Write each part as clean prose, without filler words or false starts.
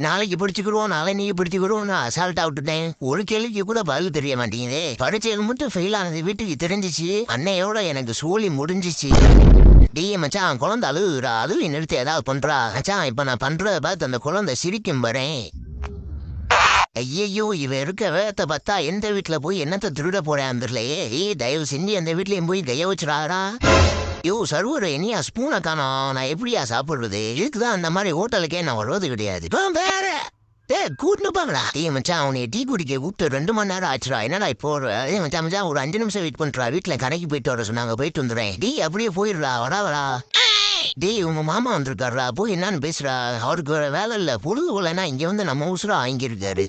நாளைக்கு பிடிச்சிக்கிடுவோம் நாளை நீ பிடிச்சிக்கிடுவோம் அசால்ட்டா விட்டுட்டேன். ஒரு கேள்விக்கு கூட பதில் தெரிய மாட்டேங்குது. பரீட்சையில் மட்டும் ஃபெயில் ஆனது வீட்டுக்கு தெரிஞ்சிச்சு. அன்னையோட எனக்கு சோழி முடிஞ்சிச்சு. மச்சான் குழந்தை அழுகுறா, அழுவி நிறுத்தி ஏதாவது பண்றா மச்சான். இப்ப நான் பண்றத பார்த்து அந்த குழந்தை சிரிக்கும் வரேன். ஐயையோ, இவ இருக்க வேகத்தை பார்த்தா எந்த வீட்டுல போய் என்னத்தை திருட போறேன் தெரியலையே. தயவு செஞ்சு அந்த வீட்லயும் போய் கைய வச்சுறாரா. யோ சர்வர் என்னையா ஸ்பூனை காணோம், நான் எப்படியா சாப்பிடுறது? இதுக்குதான் அந்த மாதிரி ஹோட்டலுக்கே நான் வருவது கிடையாது. வேற கூட்டுப்பாங்களா? மச்சான் அவனை டீ குடிக்க கூப்பிட்டு 2 மணி நேரம் ஆச்சுடா. என்னடா இப்போ மச்சான் மச்சான் ஒரு 5 நிமிஷம் வெயிட் பண்றா. வீட்டுல கடைக்கு போயிட்டு வர சொன்னாங்க, போயிட்டு வந்துடுறேன். அப்படியே போயிடுறா, வரா. உங்க மாமா வந்திருக்காருடா, போய் என்னன்னு பேசுறா. அவருக்கு வேலை இல்ல, பொழுது போலன்னா இங்க வந்து நம்ம உசுரா வாங்கியிருக்காரு.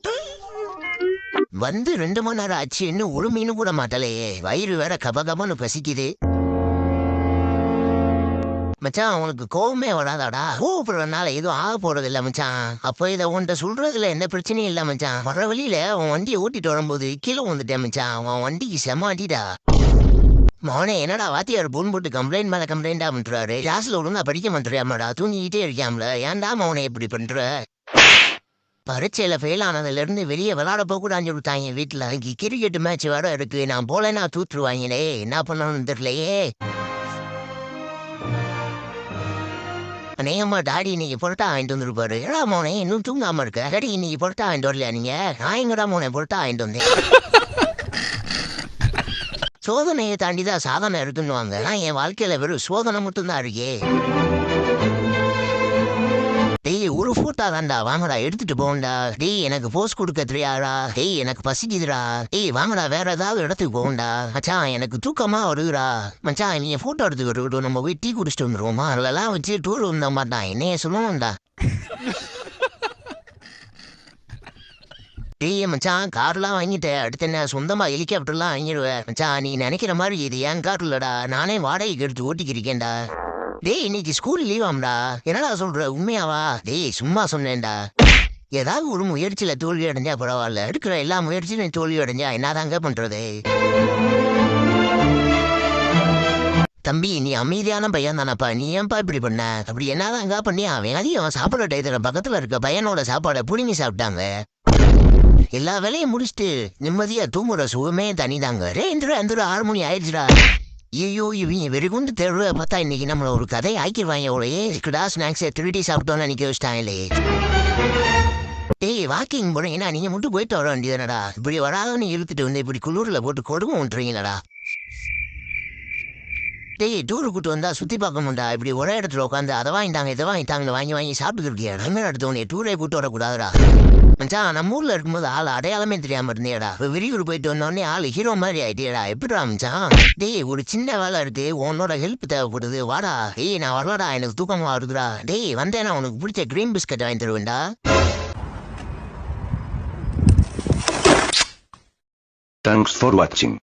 வந்து 2 மணி நேரம் ஆச்சு, இன்னும் ஒரு மீன் கூட மாட்டலையே. வயிறு வேற கபகபன்னு பசிக்குது. மச்சான் உனக்கு கோவமே வராதாடா? கோவப்படுறதுனால எதுவும் ஆக போறது இல்ல மச்சான். அப்போ இதை உன்கிட்ட சொல்றதுல எந்த பிரச்சனையும் இல்ல மச்சான். வர வழியில உன் வண்டியை ஓட்டிட்டு வரும்போது கீழே வந்துட்டேன் மச்சான். உன் வண்டிக்கு செம அடிடா. மோனே என்னடா வாத்தியார் போன் போட்டு கம்ப்ளைண்ட் மேல கம்ப்ளைண்டா பண்றாரு. கிளாஸ்ல ஒழுங்கா படிக்க மாட்டேறியாமாடா, தூங்கிக்கிட்டே இருக்காமல. ஏன்டா மோனே இப்படி பண்ற? பரீட்சையில ஃபெயில் ஆனதுல இருந்து வெளியே விளையாட போக கூட அஞ்சு விட்டாங்க வீட்டுல. கிரிக்கெட் மேட்ச் வேற இருக்கு, நான் போலன்னா தூத்துருவாங்களே. என்ன பண்ணணும்னு தெரியலையே. நேமா டாடி இன்னைக்கு பொருட்டா வாங்கிட்டு வந்துருப்பாரு. ஏடா மோனே இன்னும் தூங்காம இருக்க? டாடி இன்னைக்கு பொருட்டா வாங்கிட்டு வரலையா நீங்க? நான் எங்கடா மோனே பொருட்டா வாங்கிட்டு வந்தேன். சோதனையை தாண்டிதான் சாதனை இருக்குன்னுவாங்க. நான் என் வாழ்க்கையில வெறும் சோதனை மட்டும்தான் இருக்கே. ஒரு போட்டா தான்டா, வாங்கடா எடுத்துட்டு போகண்டா. எனக்கு போஸ்ட் கொடுக்க தெரியாதா? எனக்கு பசிக்குதுடா. வாங்கடா வேற ஏதாவது இடத்துக்கு போகண்டா. மச்சான் எனக்கு தூக்கமா வருதுடா. மச்சான் நீங்க போட்டோ எடுத்து வருவிடும், நம்ம போய் டீ குடிச்சிட்டு வந்துருவோமா? அதெல்லாம் வச்சு டூர் வந்த மாட்டான், என்னைய சொல்லுவான்டா. மச்சான் கார்லாம் வாங்கிட்டேன், அடுத்து என்ன சொந்தமா ஹெலிகாப்டர்லாம் வாங்கிடுவேன் மச்சான். நீ நினைக்கிற மாதிரி இது என் கார் இல்லடா, நானே வாடகைக்கு எடுத்து ஓட்டிக்கிருக்கேன்டா. இன்னைக்கு ஸ்கூல் லீவாம்டா. என்னடா சொல்ற, உண்மையாவா? சும்மா சொன்னேன்டா. ஏதாவது ஒரு முயற்சியில தோல்வி அடைஞ்சா பரவாயில்ல, எடுக்கிற எல்லா முயற்சியிலும் தோல்வி அடைஞ்சா என்னதாங்க பண்றது? தம்பி நீ அமைதியான பையன் தானப்பா, நீ ஏன்பா இப்படி பண்ண? அப்படி என்னதாங்க பண்ணி அவன் அதிகம் சாப்பிட டயத்துல பக்கத்துல இருக்க பையனோட சாப்பாடை புடுங்கி சாப்பிட்டாங்க. எல்லா வேலையும் முடிச்சுட்டு நிம்மதியா தூங்குற சுகமே தனிதாங்க. அந்த 6 மணி ஆயிடுச்சுடா. ஐயோ இவங்க வெறிகுண்டு தெருவை பார்த்தா இன்னைக்கு நம்மள ஒரு கதை ஆக்கிடுவாங்க. ஒரே இருக்குடா ஸ்நாக்ஸை திருடி சாப்பிட்டோன்னு நினைக்க வச்சிட்டாங்களே. வாக்கிங் போறீங்கன்னா நீங்க மட்டும் போயிட்டு வர வேண்டியதுனடா. இப்படி வராதன்னு இழுத்துட்டு வந்து இப்படி குளூர்ல போட்டு கொடுமை விட்டுறீங்களடா. டூரு கூட்டு வந்தா சுத்தி பார்க்க முடியா? இப்படி ஒரே இடத்துல உட்காந்து அதை வாங்கிட்டாங்க இதை வாங்கிட்டாங்கன்னு வாங்கி வாங்கி சாப்பிட்டு இருக்கியா? நம்ம எடுத்தவனே டூரே கூட்டு வரக்கூடாதுடா. மச்சான் நம்ம ஊர்ல இருக்கும்போது ஆள் அடையாளமே தெரியாம இருந்தேடா. வெளியூர் போயிட்டு வந்தோடனே ஆள் ஹீரோ மாதிரி ஆயிட்டேடா. எப்படிடா மச்சான்? ஒரு சின்ன வேலை இருக்கு, உன்னோட ஹெல்ப் தேவைப்படுது, வாடா. நான் வரலடா, எனக்கு தூக்கமா வருதுடா. வந்தேன்னா உனக்கு பிடிச்ச கிரீம் பிஸ்கட் வாங்கி தருவேன்டா. Thanks for watching.